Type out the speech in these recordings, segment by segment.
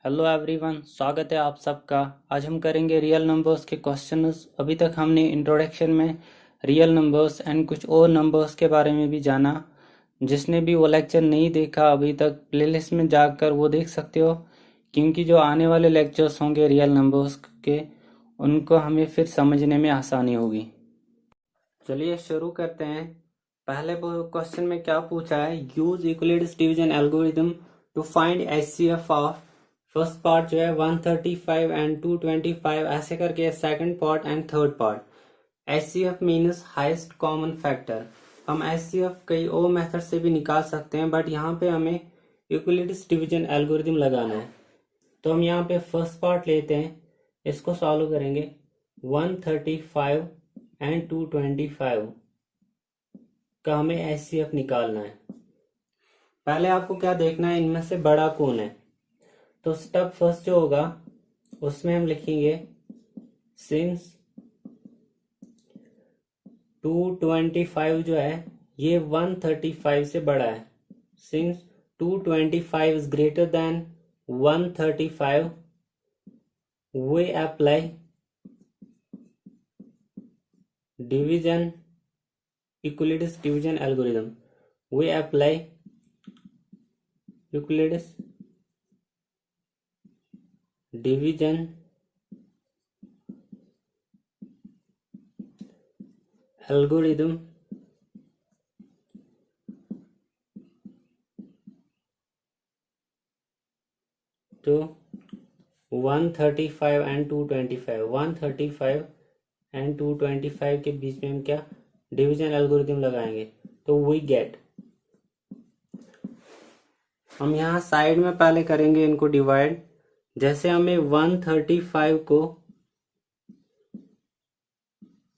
Hello everyone, स्वागत है आप सबका। आज हम करेंगे रियल नंबर्स के क्वेश्चंस। अभी तक हमने इंट्रोडक्शन में रियल नंबर्स एंड कुछ और नंबर्स के बारे में भी जाना। जिसने भी वो लेक्चर नहीं देखा अभी तक, प्लेलिस्ट में जाकर वो देख सकते हो, क्योंकि जो आने वाले लेक्चर्स होंगे रियल नंबर्स के, उनको हमें फिर समझने में आसानी होगी। चलिए शुरू करते हैं। पहले क्वेश्चन में क्या पूछा है, use Euclid's division algorithm to find HCF of. First part जो है 135 एंड 225 ऐसे करके, second part and third part. HCF means highest common factor. हम एचसीएफ कई और मेथड से भी निकाल सकते हैं, बट यहाँ पे हमें यूक्लिड्स डिवीजन एल्गोरिथम लगाना है। तो हम यहाँ पे फर्स्ट पार्ट लेते हैं, इसको सॉल्व करेंगे। 135 एंड 225 का हमें एचसीएफ निकालना है। पहले आपको क्या देखना है, इनमें से बड़ा कौन है। तो स्टेप फर्स्ट जो होगा उसमें हम लिखेंगे सिंस 225 जो है ये 135 से बड़ा है। Since 225 is greater than 135 we apply division Euclid's division algorithm. We apply Euclid's division algorithm to 135 and 225। 135 and 225 के बीच में हम क्या डिवीजन एल्गोरिथम लगाएंगे, तो वी गेट। हम यहाँ साइड में पहले करेंगे इनको डिवाइड। जैसे हमें 135 को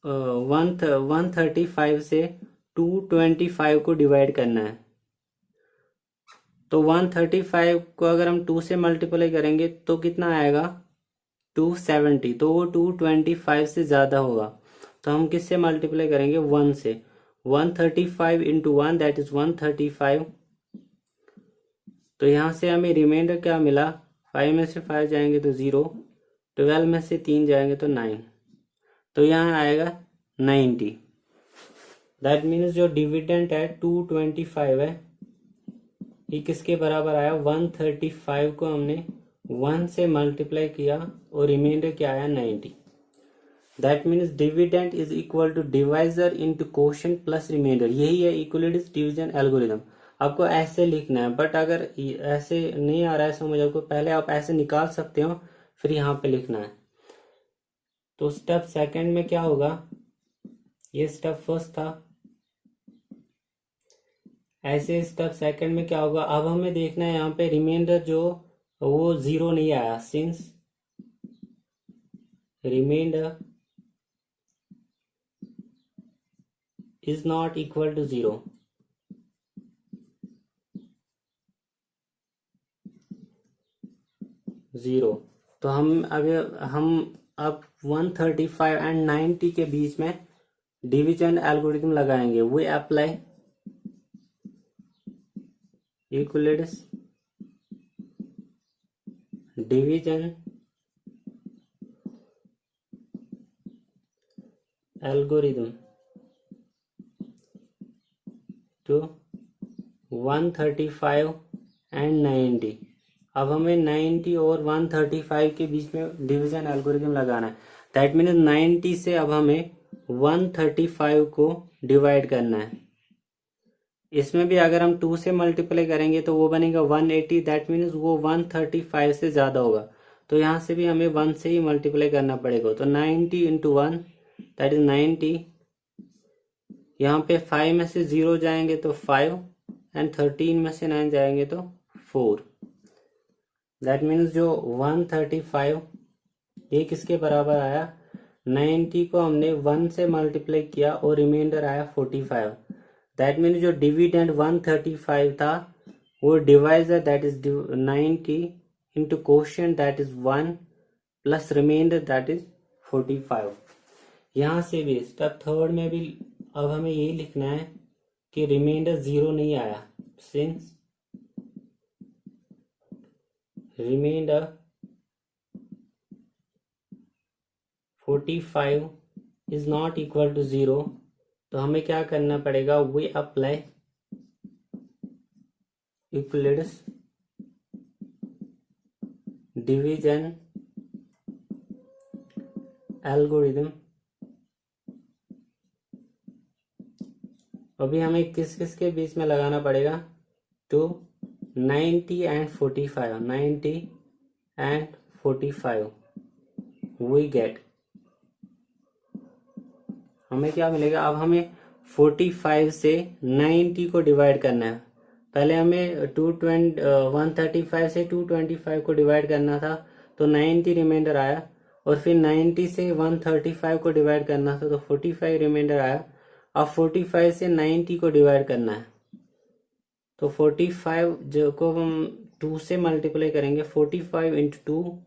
135 से 225 को डिवाइड करना है। तो 135 को अगर हम 2 से मल्टीप्लाई करेंगे तो कितना आएगा, 270। तो वो 225 से ज़्यादा होगा। तो हम किससे मल्टीप्लाई करेंगे, 1 से। 135 इंटू 1 दैट इज 135। तो यहाँ से हमें रिमाइंडर क्या मिला, 5 में से 5 जाएंगे तो 0, 12 में से 3 जाएंगे तो 9। तो यहाँ आएगा 90। दैट मीन्स जो डिविडेंड है 225 है, ये किसके बराबर आया, 135 को हमने 1 से मल्टीप्लाई किया और रिमाइंडर क्या आया, 90। That means dividend is equal to divisor into quotient plus remainder. यही है यूक्लिड्स डिवीजन एल्गोरिथम। आपको ऐसे लिखना है, बट अगर ऐसे नहीं आ रहा है समझ आपको, पहले आप ऐसे निकाल सकते हो, फिर यहाँ पे लिखना है। तो स्टेप सेकंड में क्या होगा, ये स्टेप फर्स्ट था, ऐसे स्टेप सेकंड में क्या होगा। अब हमें देखना है यहाँ पे रिमाइंडर जो वो 0 नहीं आया। Since remainder is not equal to 0, तो हम अब 135 एंड 90 के बीच में डिवीजन एल्गोरिथम लगाएंगे। We apply Euclid's division algorithm to 135 and 90। अब हमें 90 और 135 के बीच में डिवीजन एल्गोरिथम लगाना है। दैट मीन्स 90 से अब हमें 135 को डिवाइड करना है। इसमें भी अगर हम 2 से मल्टीप्लाई करेंगे तो वो बनेगा 180। दैट मीन्स वो 135 से ज़्यादा होगा। तो यहाँ से भी हमें 1 से ही मल्टीप्लाई करना पड़ेगा। तो 90 इंटू 1 दैट इज 90। यहाँ पे 5 में से 0 जाएंगे तो 5 एंड 13 में से 9 जाएंगे तो 4। दैट मीन्स जो 135 ये किसके बराबर आया, 90 को हमने 1 से मल्टीप्लाई किया और रिमाइंडर आया 45। दैट मीन्स जो डिविडेंड 135 था वो divisor that is 90 into quotient that is 1 plus remainder that is 45। यहाँ से भी स्टेप थर्ड में भी अब हमें यही लिखना है कि रिमाइंडर 0 नहीं आया। Since remainder 45 is not equal to 0, तो हमें क्या करना पड़ेगा, we apply Euclid's division algorithm. अभी हमें किस किस के बीच में लगाना पड़ेगा, तो 90 एंड 45, 90 एंड 45 वी गेट, हमें क्या मिलेगा। अब हमें 45 से 90 को डिवाइड करना है। पहले हमें 135 से 225 को डिवाइड करना था, तो 90 रिमाइंडर आया, और फिर 90 से 135 को डिवाइड करना था, तो 45 रिमाइंडर आया। अब 45 से 90 को डिवाइड करना है, तो 45 जो को हम 2 से मल्टीप्लाई करेंगे, 45 इंटू 2,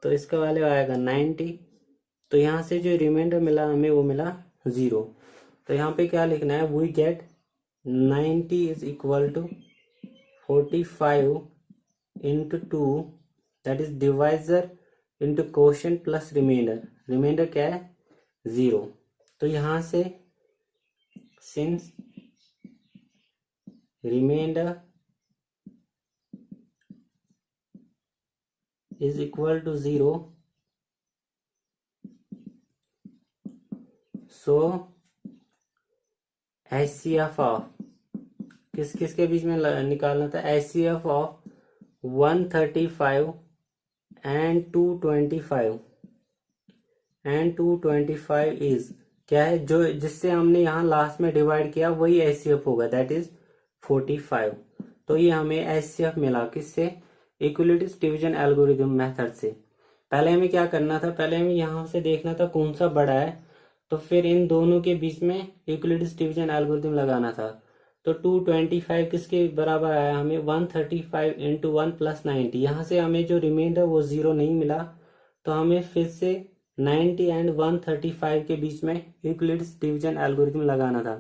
तो इसका वैल्यू आएगा 90। तो यहाँ से जो रिमाइंडर मिला हमें वो मिला 0। तो यहाँ पे क्या लिखना है, we get 90 is equal to 45 into 2, that is divisor into quotient plus remainder. Remainder क्या है, 0। तो यहाँ से since remainder is equal to 0, so HCF of किस किस के बीच में निकालना था, HCF ऑफ 135 एंड 225 इज क्या है, जो जिससे हमने यहाँ लास्ट में डिवाइड किया वही HCF होगा, दैट इज 45। तो ये हमें HCF मिला किससे, इक्विलिटीज डिवीजन एल्गोरिथम मेथड से। पहले हमें क्या करना था, पहले हमें यहाँ से देखना था कौन सा बड़ा है, तो फिर इन दोनों के बीच में इक्विलिटीज डिवीजन एल्गोरिथम लगाना था। तो 225 किसके बराबर आया, हमें 135 इंटू 1 प्लस 90। यहाँ से हमें जो रिमाइंडर वो 0 नहीं मिला, तो हमें फिर से 90 एंड 135 के बीच में इक्विलिटीज डिवीजन एल्गोरिथम लगाना था।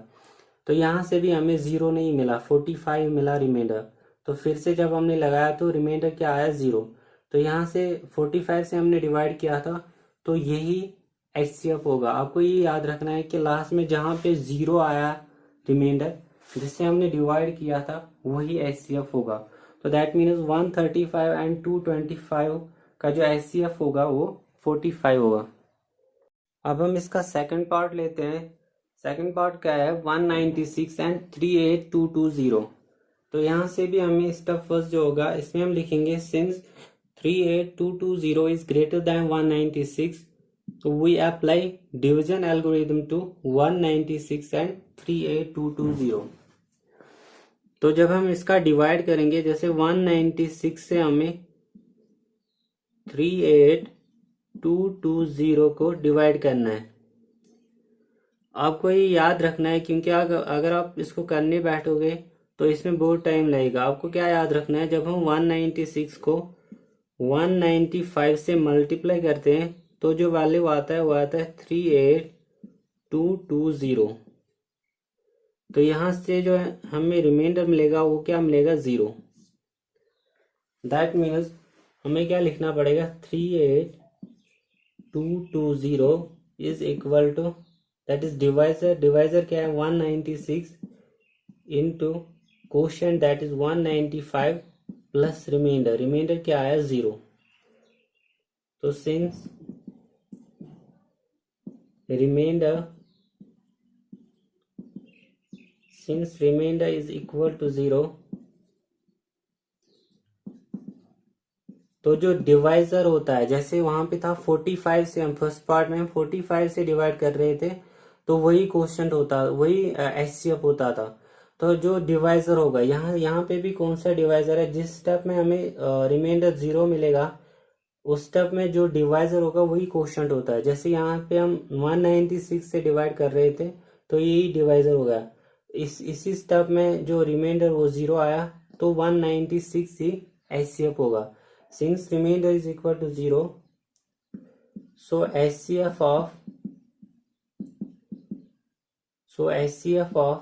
तो यहाँ से भी हमें 0 नहीं मिला, 45 मिला रिमाइंडर। तो फिर से जब हमने लगाया तो रिमाइंडर क्या आया, 0। तो यहाँ से 45 से हमने डिवाइड किया था, तो यही HCF होगा। आपको ये याद रखना है कि लास्ट में जहाँ पे 0 आया रिमाइंडर जिससे हमने डिवाइड किया था वही HCF होगा। तो दैट मीन्स 135 एंड 225 का जो HCF होगा वो 45 होगा। अब हम इसका सेकंड पार्ट लेते हैं। सेकंड पार्ट क्या है, 196 एंड 38220। तो यहाँ से भी हमें स्टेप फर्स्ट जो होगा इसमें हम लिखेंगे सिंस 38220 इज ग्रेटर देन 196, तो we apply division algorithm to 196 and 38220। तो जब हम इसका डिवाइड करेंगे, जैसे 196 से हमें 38220 को डिवाइड करना है। आपको ये याद रखना है, क्योंकि अगर आप इसको करने बैठोगे तो इसमें बहुत टाइम लगेगा। आपको क्या याद रखना है, जब हम 196 को 195 से मल्टीप्लाई करते हैं तो जो वैल्यू आता है वो आता है 38220। तो यहां से जो हमें रिमाइंडर मिलेगा वो क्या मिलेगा, 0। दैट मीन्स हमें क्या लिखना पड़ेगा, 38220 is equal to, that is divisor क्या है 196 into quotient that is 195 plus remainder क्या आया, 0। तो since remainder is equal to 0, तो जो डिवाइजर होता है, जैसे वहां पे था 45 से, हम फर्स्ट पार्ट में 45 से डिवाइड कर रहे थे, तो वही क्वोशिएंट होता, वही HCF होता था। तो जो डिवाइजर होगा, यहाँ पे भी कौन सा डिवाइजर है, जिस स्टेप में हमें रिमाइंडर 0 मिलेगा उस स्टेप में जो डिवाइजर होगा वही क्वोशिएंट होता है। जैसे यहाँ पे हम 196 से डिवाइड कर रहे थे तो यही डिवाइजर होगा। इसी स्टेप में जो रिमाइंडर वो 0 आया तो 196 ही HCF होगा। Since remainder is equal to 0, so HCF of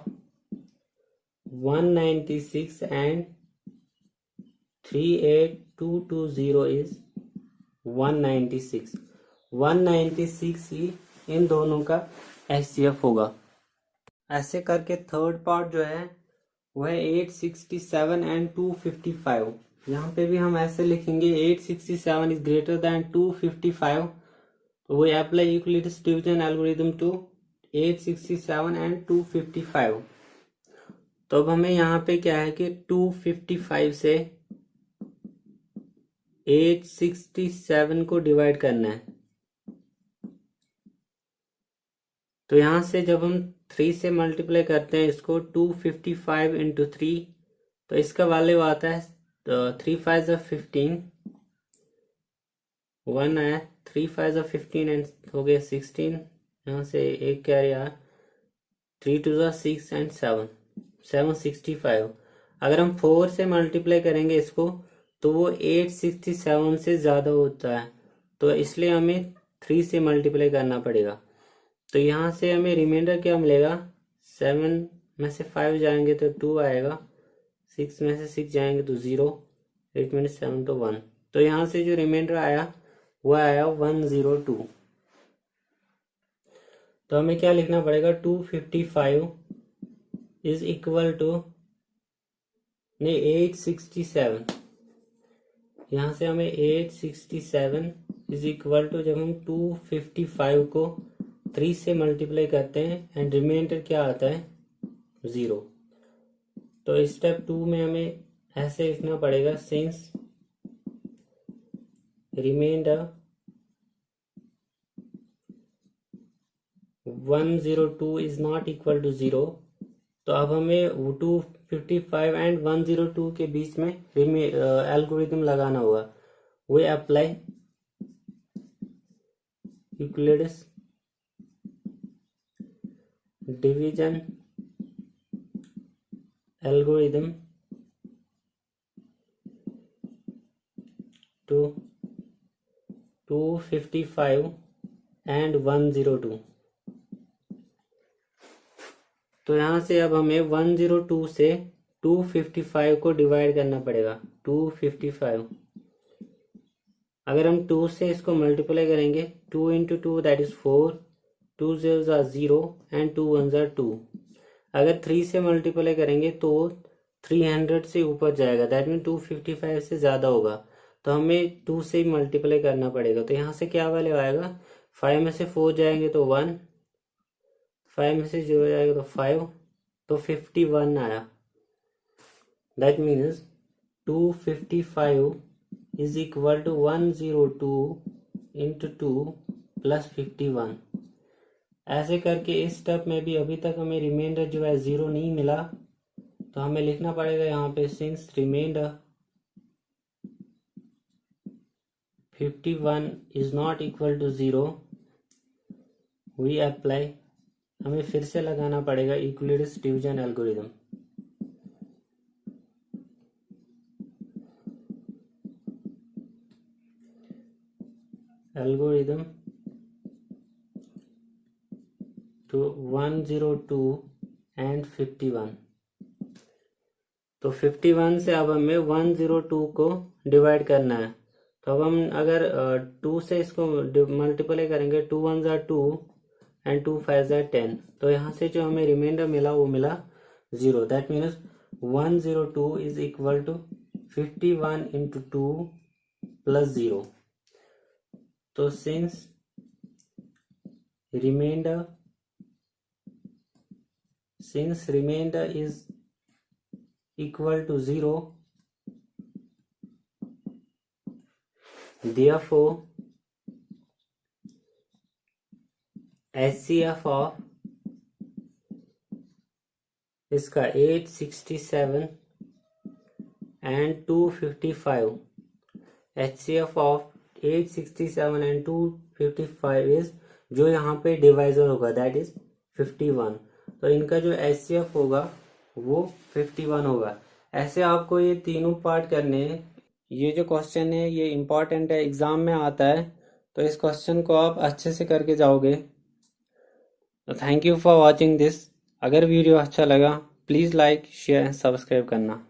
196 and 38220 220 is 196। 196 ही इन दोनों का HCF होगा। ऐसे करके थर्ड पार्ट जो है वह 867 एंड 255। यहाँ पे भी हम ऐसे लिखेंगे 867 इज ग्रेटर देन 255, तो we apply Euclid's division algorithm to 867 and 255। तो अब हमें यहाँ पे क्या है कि 255 से 867 को डिवाइड करना है। तो यहाँ से जब हम 3 से मल्टीप्लाई करते हैं इसको, 255 इंटू 3, तो इसका वैल्यू आता है 3 5 15, 1 आया, 3 5 15 एंड हो गया 16। यहाँ से एक कैरी आया, 3 2 6 एंड 7 765। अगर हम 4 से मल्टीप्लाई करेंगे इसको तो वो 867 से ज़्यादा होता है, तो इसलिए हमें 3 से मल्टीप्लाई करना पड़ेगा। तो यहाँ से हमें रिमाइंडर क्या मिलेगा, 7 में से 5 जाएंगे तो 2 आएगा, 6 में से 6 जाएंगे तो 0, 8 में से 7 तो 1। तो यहाँ से जो रिमाइंडर आया वो आया 102। तो हमें क्या लिखना पड़ेगा, 255 इज इक्वल टू 867। यहाँ से हमें 867 इज इक्वल टू, जब हम 255 को 3 से मल्टीप्लाई करते हैं एंड रिमाइंडर क्या आता है 0। तो स्टेप 2 में हमें ऐसे लिखना पड़ेगा, since remainder 102 is not equal to 0। तो अब हमें 255 एंड 102 के बीच में एल्गोरिथम लगाना होगा। We apply Euclid's division algorithm to 255 and 102। तो यहाँ से अब हमें 102 से 255 को डिवाइड करना पड़ेगा। 255, अगर हम 2 से इसको मल्टीप्लाई करेंगे, 2 into 2 that is 4, 2 zeros are 0 and 2 ones are 2। अगर 3 से मल्टीप्लाई करेंगे तो 300 से ऊपर जाएगा, दैट मीन 255 से ज़्यादा होगा, तो हमें 2 से ही मल्टीप्लाई करना पड़ेगा। तो यहाँ से क्या वैल्यू आएगा, 5 में से 4 जाएंगे तो 1, 5 में से 0 जाएगा तो 5, तो 51 आया। That means 255 is equal to 102 into 2 plus 51। ऐसे करके इस स्टेप में भी अभी तक हमें रिमाइंडर जो है 0 नहीं मिला, तो हमें लिखना पड़ेगा यहाँ पे, since remainder 51 is not equal to 0, we apply, हमें फिर से लगाना पड़ेगा Euclid's division algorithm. Algorithm to 102 and 51। तो 51 से अब हमें 102 को डिवाइड करना है। तो अब हम अगर 2 से इसको मल्टीप्लाई करेंगे, 2 1s are 2 and 2 5s are 10, तो यहाँ से जो हमें रिमाइंडर मिला वो मिला 0। That means 102 is equal to 51 into 2 plus 0। तो since remainder is equal to 0, therefore HCF of इसका 867 and 255, HCF of 867 and 255 is, जो यहाँ पे डिवाइजर होगा दैट इज 51, तो इनका जो HCF होगा वो 51 होगा। ऐसे आपको ये तीनों पार्ट करने हैं। ये जो क्वेश्चन है ये इम्पॉर्टेंट है, एग्जाम में आता है, तो इस क्वेश्चन को आप अच्छे से करके जाओगे। तो thank you for watching this. अगर वीडियो अच्छा लगा please like share and subscribe करना।